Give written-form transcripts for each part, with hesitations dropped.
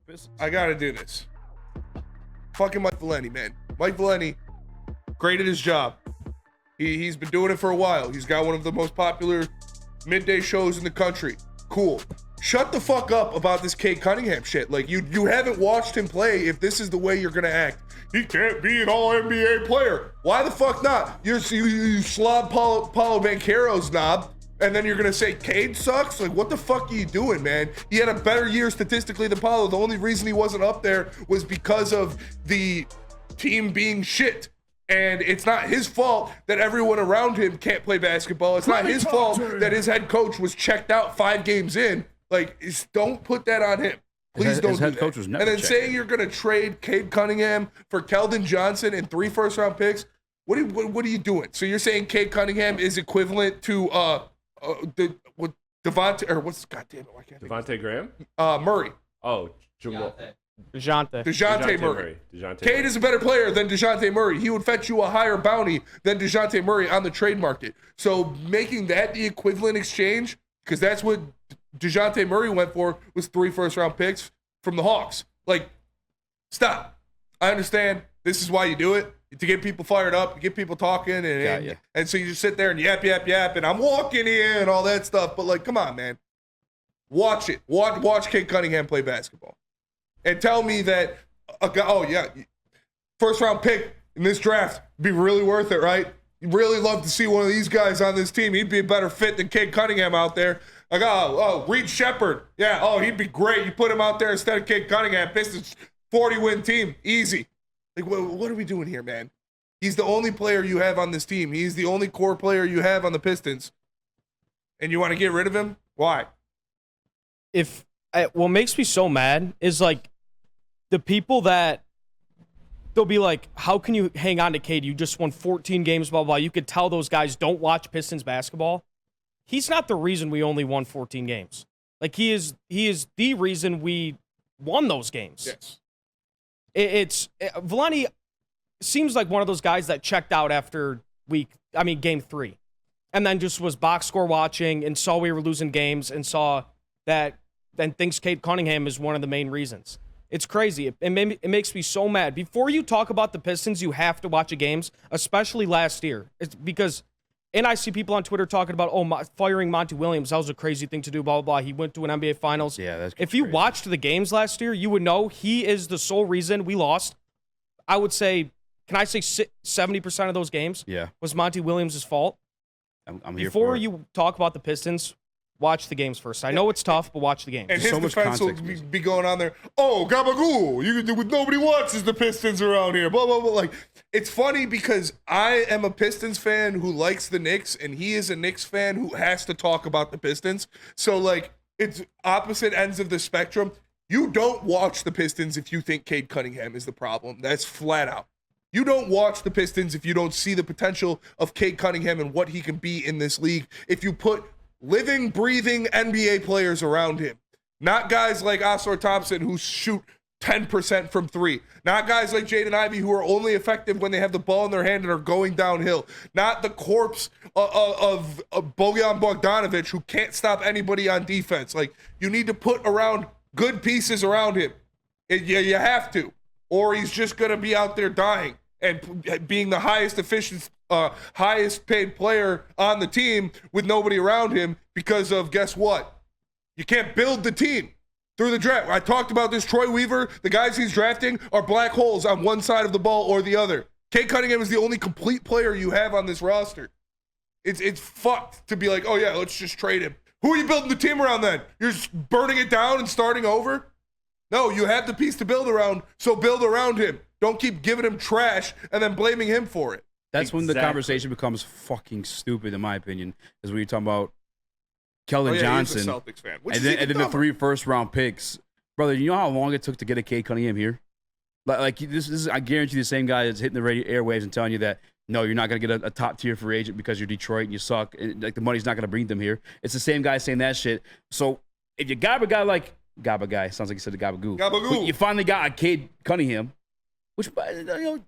Pistons. I got to do this. Fucking Mike Valenti, man. Mike Valenti, great at his job. He's been doing it for a while. He's got one of the most popular midday shows in the country. Cool. Shut the fuck up about this Cade Cunningham shit. Like, you haven't watched him play if this is the way you're gonna act. He can't be an all-NBA player. Why the fuck not? You slob Paulo Banchero's knob, and then you're gonna say Cade sucks? Like, what the fuck are you doing, man? He had a better year statistically than Paulo. The only reason he wasn't up there was because of the team being shit. And it's not his fault that everyone around him can't play basketball. It's not his fault that his head coach was checked out 5 games in. Like, don't put that on him. Please don't do that. Coach was never and then checked. saying you're going to trade Cade Cunningham for Keldon Johnson and 3 first-round picks, what are you doing? So you're saying Cade Cunningham is equivalent to Devontae, or what's, goddamn it, why can't I think of Devontae Graham? Murray. Oh, Jamal. DeJounte Murray. DeJounte Cade Murray. is a better player than DeJounte Murray. He would fetch you a higher bounty than DeJounte Murray on the trade market. So making that the equivalent exchange, because that's what DeJounte Murray went for, was 3 first-round picks from the Hawks. Like, stop. I understand this is why you do it, to get people fired up, to get people talking, and so you just sit there and yap, and I'm walking here and all that stuff. But, like, come on, man. Watch it. Watch Cade Cunningham play basketball. And tell me that a guy, first round pick in this draft would be really worth it, right? You'd really love to see one of these guys on this team. He'd be a better fit than Cade Cunningham out there. Like, Reed Shepherd. Yeah, he'd be great. You put him out there instead of Cade Cunningham. Pistons 40-win team. Easy. Like, what are we doing here, man? He's the only player you have on this team. He's the only core player you have on the Pistons. And you want to get rid of him? Why? What makes me so mad is, like, the people that they'll be like, how can you hang on to Cade? You just won 14 games, blah, blah. You could tell those guys don't watch Pistons basketball. He's not the reason we only won 14 games. Like, he is the reason we won those games. Yes. Valenti seems like one of those guys that checked out after game 3. And then just was box score watching and saw we were losing games and saw that, then thinks Cade Cunningham is one of the main reasons. It's crazy. It makes me so mad. Before you talk about the Pistons, you have to watch the games, especially last year. It's because, and I see people on Twitter talking about, firing Monty Williams, that was a crazy thing to do, blah, blah, blah. He went to an NBA Finals. Yeah, that's If you crazy. watched the games last year, you would know he is the sole reason we lost. I would say, can I say 70% of those games was Monty Williams' fault? I'm here Before for it. you talk about the Pistons, watch the games first. I know it's tough, but watch the games. And his so much defense will context be going on there. Oh, gabagool. You can do what nobody wants is the Pistons around here. Blah, blah, blah. Like, it's funny because I am a Pistons fan who likes the Knicks, and he is a Knicks fan who has to talk about the Pistons. So, like, it's opposite ends of the spectrum. You don't watch the Pistons if you think Cade Cunningham is the problem. That's flat out. You don't watch the Pistons if you don't see the potential of Cade Cunningham and what he can be in this league. If you put living, breathing NBA players around him. Not guys like Oscar Thompson who shoot 10% from 3. Not guys like Jaden Ivey who are only effective when they have the ball in their hand and are going downhill. Not the corpse of Bojan Bogdanovic who can't stop anybody on defense. Like, you need to put around good pieces around him. You have to. Or he's just going to be out there dying and being the highest paid player on the team with nobody around him because of, guess what? You can't build the team through the draft. I talked about this. Troy Weaver, the guys he's drafting are black holes on one side of the ball or the other. Cade Cunningham is the only complete player you have on this roster. It's fucked to be like, let's just trade him. Who are you building the team around then? You're just burning it down and starting over? No, you have the piece to build around, so build around him. Don't keep giving him trash and then blaming him for it. That's when the conversation becomes fucking stupid, in my opinion, is when you're talking about Keldon Johnson he's a Celtics fan, and then the 3 first-round picks. Brother, you know how long it took to get a Cade Cunningham here? Like this is, I guarantee you, the same guy that's hitting the radio airwaves and telling you that, no, you're not going to get a top-tier free agent because you're Detroit and you suck. And, like, the money's not going to bring them here. It's the same guy saying that shit. So if you got a guy like Gabba guy, sounds like you said the Gabagoo. Gabagoo. You finally got a Cade Cunningham, which, you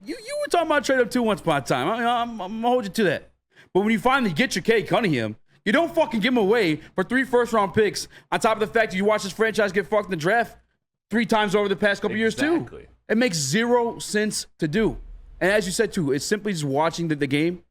were talking about trade up 2 once upon a time. I'm going to hold you to that. But when you finally get your Cade Cunningham, you don't fucking give him away for 3 first-round picks on top of the fact that you watch this franchise get fucked in the draft. 3 times over the past couple years too. It makes zero sense to do. And as you said too, it's simply just watching the game.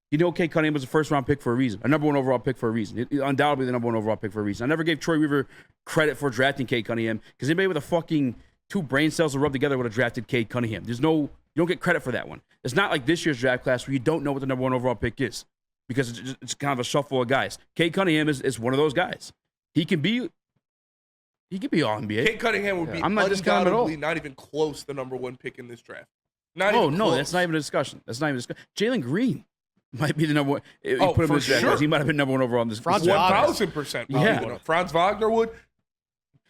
You know, Cade Cunningham was a first-round pick for a reason, a number 1 overall pick for a reason. Undoubtedly the number 1 overall pick for a reason. I never gave Troy Weaver credit for drafting Cade Cunningham because anybody with a fucking 2 brain cells to rub together would have drafted Cade Cunningham. You don't get credit for that one. It's not like this year's draft class where you don't know what the number 1 overall pick is because it's kind of a shuffle of guys. Cade Cunningham is one of those guys. He can be all NBA. Cade Cunningham would be I'm not discounting at all. not even close the number 1 pick in this draft. No, that's not even a discussion. Jalen Green might be the number 1. You put him in this draft class. He might have been number 1 overall in this. 1,000%. Yeah. Franz Wagner would.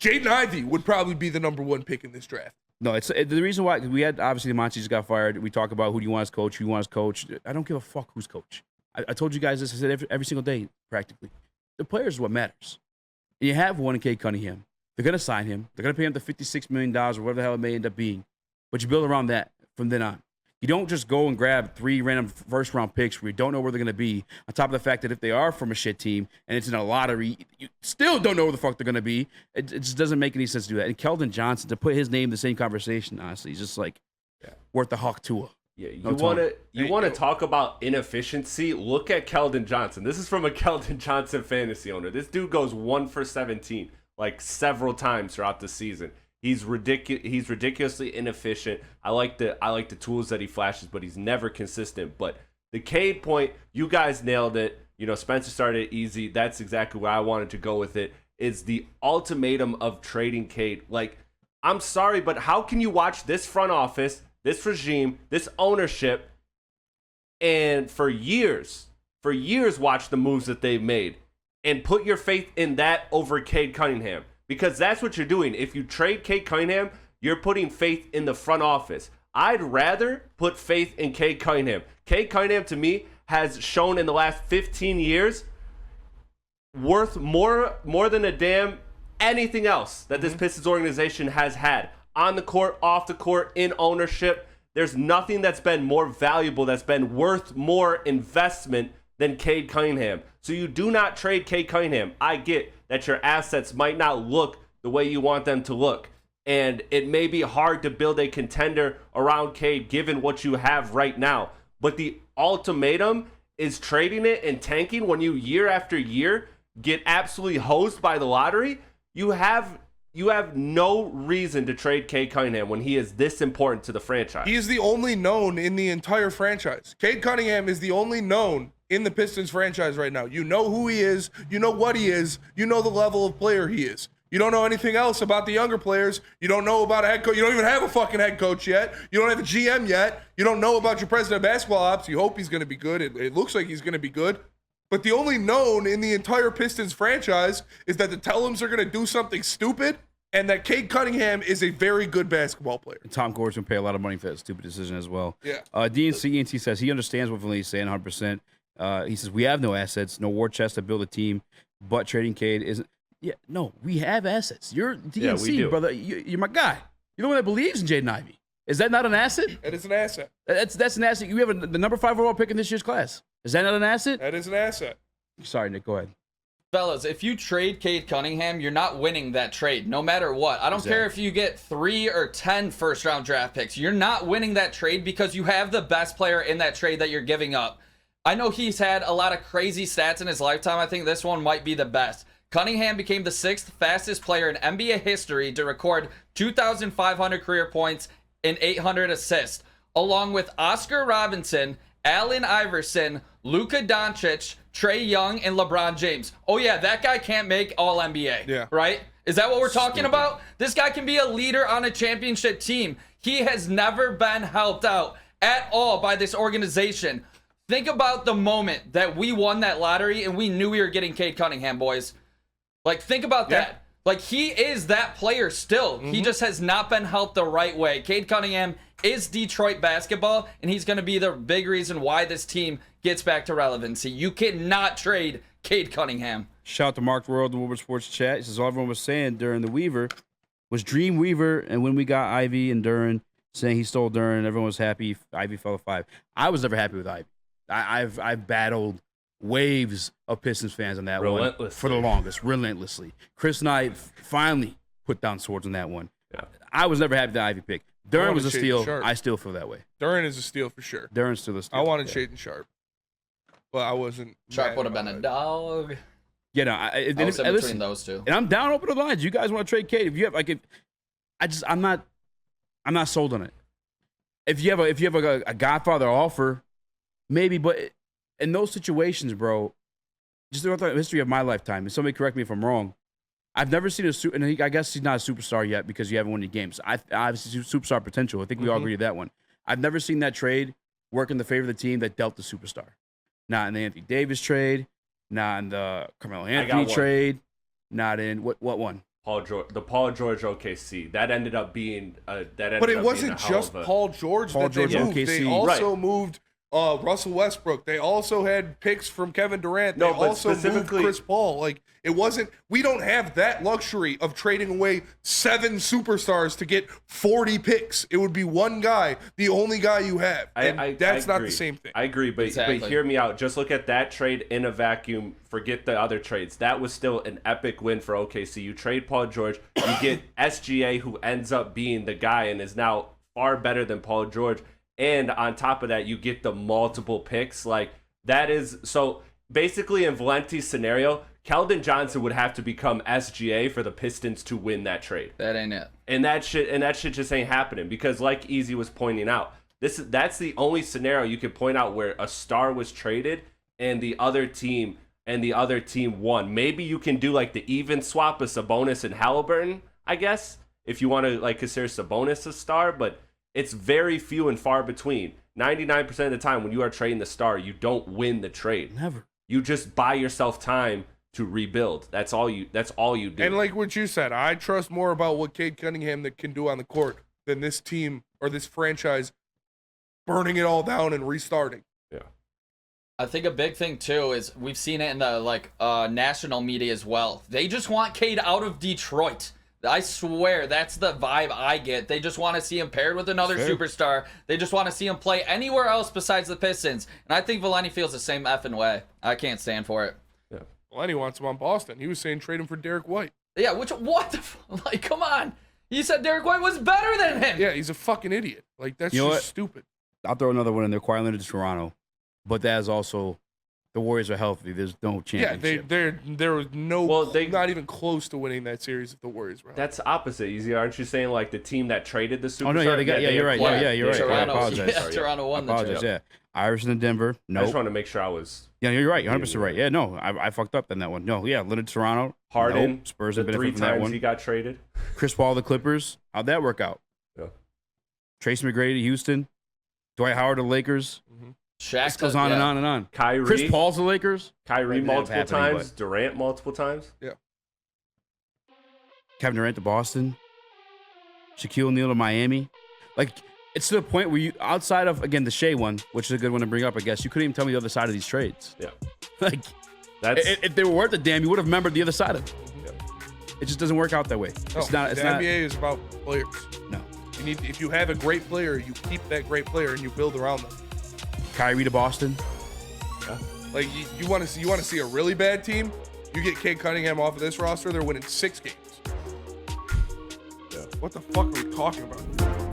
Jaden Ivey would probably be the number 1 pick in this draft. No, it's the reason why we had obviously the Monty just got fired. We talk about who do you want as coach, who you want as coach. I don't give a fuck who's coach. I told you guys this. I said every single day practically. The players is what matters. And you have one in Cade Cunningham. They're gonna sign him. They're gonna pay him the $56 million or whatever the hell it may end up being. But you build around that from then on. You don't just go and grab 3 random first-round picks where you don't know where they're going to be, on top of the fact that if they are from a shit team and it's in a lottery, you still don't know where the fuck they're going to be. It just doesn't make any sense to do that. And Keldon Johnson, to put his name in the same conversation, honestly, is just like worth the Hawk Tua. Yeah, you want to talk about inefficiency? Look at Keldon Johnson. This is from a Keldon Johnson fantasy owner. This dude goes 1 for 17 like several times throughout the season. He's ridiculously inefficient. I like the tools that he flashes, but he's never consistent. But the Cade point, you guys nailed it. You know, Spencer started easy. That's exactly where I wanted to go with it. Is the ultimatum of trading Cade. Like, I'm sorry, but how can you watch this front office, this regime, this ownership, and for years watch the moves that they've made and put your faith in that over Cade Cunningham? Because that's what you're doing. If you trade Cade Cunningham, you're putting faith in the front office. I'd rather put faith in Cade Cunningham. Cade Cunningham, to me, has shown in the last 15 years worth more than a damn anything else that this Pistons organization has had. On the court, off the court, in ownership. There's nothing that's been more valuable, that's been worth more investment than Cade Cunningham. So you do not trade Cade Cunningham. I get that your assets might not look the way you want them to look. And it may be hard to build a contender around Cade given what you have right now. But the ultimatum is trading it and tanking when you year after year get absolutely hosed by the lottery. You have no reason to trade Cade Cunningham when he is this important to the franchise. He is the only known in the entire franchise. Cade Cunningham is the only known in the Pistons franchise right now. You know who he is. You know what he is. You know the level of player he is. You don't know anything else about the younger players. You don't know about a head coach. You don't even have a fucking head coach yet. You don't have a GM yet. You don't know about your president of basketball ops. You hope he's going to be good. It looks like he's going to be good. But the only known in the entire Pistons franchise is that the Tellums are going to do something stupid and that Cade Cunningham is a very good basketball player. And Tom Gordon pay a lot of money for that stupid decision as well. Yeah. DNC says he understands what Vinny's saying 100%. He says, we have no assets, no war chest to build a team, but trading Cade isn't. Yeah, no, we have assets. You're DNC, brother. You're my guy. You're the one that believes in Jaden Ivey. Is that not an asset? That is an asset. That's an asset. You have the number 5 overall pick in this year's class. Is that not an asset? That is an asset. Sorry, Nick, go ahead. Fellas, if you trade Cade Cunningham, you're not winning that trade, no matter what. I don't care if you get 3 or 10 first-round draft picks. You're not winning that trade because you have the best player in that trade that you're giving up. I know he's had a lot of crazy stats in his lifetime. I think this one might be the best. Cunningham became the 6th fastest player in NBA history to record 2,500 career points and 800 assists, along with Oscar Robinson, Allen Iverson, Luka Doncic, Trae Young, and LeBron James. Oh yeah, that guy can't make All-NBA, right? Is that what we're talking about? This guy can be a leader on a championship team. He has never been helped out at all by this organization. Think about the moment that we won that lottery and we knew we were getting Cade Cunningham, boys. Like, think about that. Like, he is that player still. He just has not been helped the right way. Cade Cunningham is Detroit basketball, and he's going to be the big reason why this team gets back to relevancy. You cannot trade Cade Cunningham. Shout out to Mark World, the Woodward Sports Chat. He says, all everyone was saying during the Weaver was Dream Weaver, and when we got Ivy and Duran saying he stole Duran, everyone was happy. Ivy fell to 5. I was never happy with Ivy. I've battled waves of Pistons fans on that one for the longest, relentlessly. Chris and I finally put down swords on that one. I was never happy with the Ivy pick. Duran was a wanted Shaden steal. Sharp. I still feel that way. Duran is a steal for sure. Duran's still a steal. I wanted Shaden Sharp, but I wasn't. Sharp mad would have been about a it. dog. Yeah, no. I was in between Listen, those two. and I'm down open the lines. You guys want to trade Cade? If you have I'm not sold on it. If you have a Godfather offer, maybe. But in those situations, bro, just throughout the history of my lifetime, and somebody correct me if I'm wrong, I've never seen and I guess he's not a superstar yet because you haven't won any games. I obviously superstar potential. I think we all agree to that one. I've never seen that trade work in the favor of the team that dealt the superstar. Not in the Anthony Davis trade, not in the Carmelo Anthony trade, not in what one? The Paul George OKC. That ended up being But it wasn't just Paul George that they moved. OKC. They also moved Russell Westbrook. They also had picks from Kevin Durant. They No, but also moved specifically- Chris Paul. Like, it wasn't. We don't have that luxury of trading away 7 superstars to get 40 picks. It would be one guy, the only guy you have. And that's not the same thing. I agree, but Exactly. hear me out. Just look at that trade in a vacuum. Forget the other trades. That was still an epic win for OKC. You trade Paul George, you get SGA, who ends up being the guy and is now far better than Paul George. And on top of that, you get the multiple picks. Like, that is so basically in Valenti's scenario, Keldon Johnson would have to become SGA for the Pistons to win that trade. That ain't it. And that shit just ain't happening because, like Easy was pointing out, that's the only scenario you could point out where a star was traded and the other team won. Maybe you can do like the even swap of Sabonis and Halliburton, I guess, if you want to like consider Sabonis a star, but it's very few and far between. 99% of the time when you are trading the star, you don't win the trade. Never. You just buy yourself time to rebuild. That's all you do. And like what you said, I trust more about what Cade Cunningham that can do on the court than this team or this franchise burning it all down and restarting. Yeah. I think a big thing too is we've seen it in the national media as well. They just want Cade out of Detroit. I swear that's the vibe I get. They just want to see him paired with another superstar. They just want to see him play anywhere else besides the Pistons. And I think Valenti feels the same effing way. I can't stand for it. Yeah. Lenny wants him on Boston. He was saying trade him for Derek White. Yeah, what the like, come on. You said Derek White was better than him. Yeah, he's a fucking idiot. Like, that's just stupid. I'll throw another one in there. Kawhi Leonard to Toronto, but that is also the Warriors are healthy. There's no championship. Yeah, there was not even close to winning that series if the Warriors were healthy. That's opposite, Easy. Aren't you saying like the team that traded the superstar? Oh no, yeah, you're right. Yeah, you're right. Toronto, I apologize. yeah, Toronto won the apologize. trade. Yeah, Iverson in Denver. No, I just want to make sure I was. Yeah, you're right. 100% right. Yeah, no, I fucked up in that one. No, yeah, Leonard to Toronto. Harden. No. Spurs The have 3 benefit from that times one. he got traded. Chris Paul the Clippers. How'd that work out? Yeah. Tracy McGrady to Houston. Dwight Howard to Lakers. Shaq This goes on and on and on. Kyrie. Chris Paul's the Lakers. Kyrie That didn't multiple happen, times. but- Durant multiple times. Kevin Durant to Boston. Shaquille O'Neal to Miami. Like, it's to the point where you, outside of, again, the Shea one, which is a good one to bring up, I guess, you couldn't even tell me the other side of these trades. Yeah. Like, That's if they were worth a damn, you would have remembered the other side of it. Yeah. It just doesn't work out that way. No, It's not. the NBA is about players. No. If you have a great player, you keep that great player and you build around them. Kyrie to Boston. Like, you want to see a really bad team? You get Cade Cunningham off of this roster, they're winning 6 games. Yeah. What the fuck are we talking about?